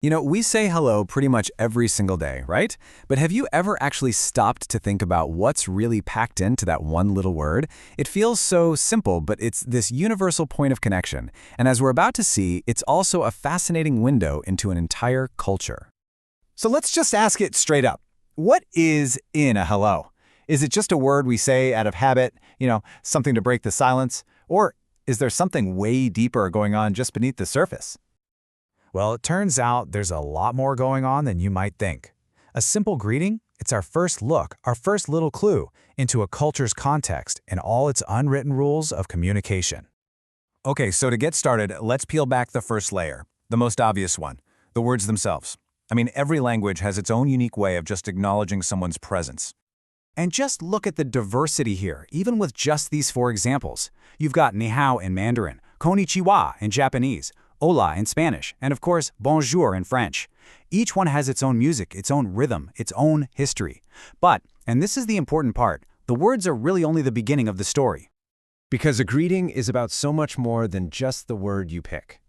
We say hello pretty much every single day, right? But have you ever actually stopped to think about what's really packed into that one little word? It feels so simple, but it's this universal point of connection. And as we're about to see, it's also a fascinating window into an entire culture. So let's just ask it straight up. What is in a hello? Is it just a word we say out of habit, something to break the silence? Or is there something way deeper going on just beneath the surface? Well, it turns out there's a lot more going on than you might think. A simple greeting, it's our first look, our first little clue into a culture's context and all its unwritten rules of communication. Okay, so to get started, let's peel back the first layer, the most obvious one, the words themselves. Every language has its own unique way of just acknowledging someone's presence. And just look at the diversity here, even with just these four examples. You've got ni hao in Mandarin, konnichiwa in Japanese, hola in Spanish, and of course, bonjour in French. Each one has its own music, its own rhythm, its own history. But, and this is the important part, the words are really only the beginning of the story. Because a greeting is about so much more than just the word you pick.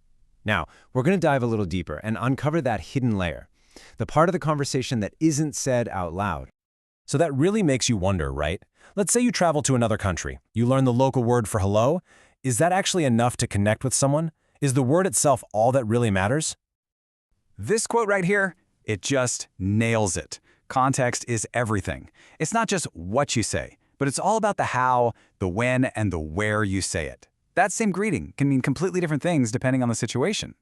Now, we're going to dive a little deeper and uncover that hidden layer, the part of the conversation that isn't said out loud. So that really makes you wonder, right? Let's say you travel to another country. You learn the local word for hello. Is that actually enough to connect with someone? Is the word itself all that really matters? This quote right here, it just nails it. Context is everything. It's not just what you say, but it's all about the how, the when, and the where you say it. That same greeting can mean completely different things depending on the situation.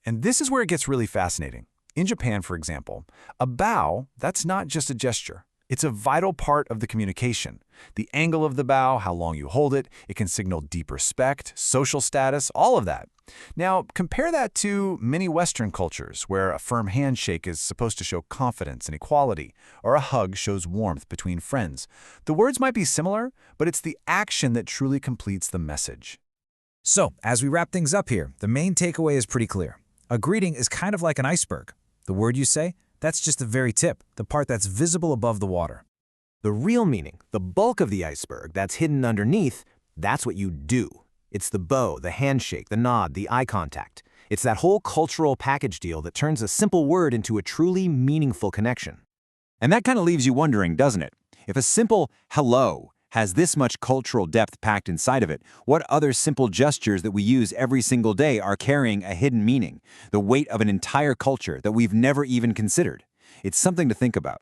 And this is where it gets really fascinating. In Japan, for example, a bow, that's not just a gesture. It's a vital part of the communication. The angle of the bow, how long you hold it, it can signal deep respect, social status, all of that. Now, compare that to many Western cultures where a firm handshake is supposed to show confidence and equality, or a hug shows warmth between friends. The words might be similar, but it's the action that truly completes the message. So, as we wrap things up here, the main takeaway is pretty clear. A greeting is kind of like an iceberg. The word you say, that's just the very tip, the part that's visible above the water. The real meaning, the bulk of the iceberg that's hidden underneath, that's what you do. It's the bow, the handshake, the nod, the eye contact. It's that whole cultural package deal that turns a simple word into a truly meaningful connection. And that kind of leaves you wondering, doesn't it? If a simple hello has this much cultural depth packed inside of it, what other simple gestures that we use every single day are carrying a hidden meaning, the weight of an entire culture that we've never even considered? It's something to think about.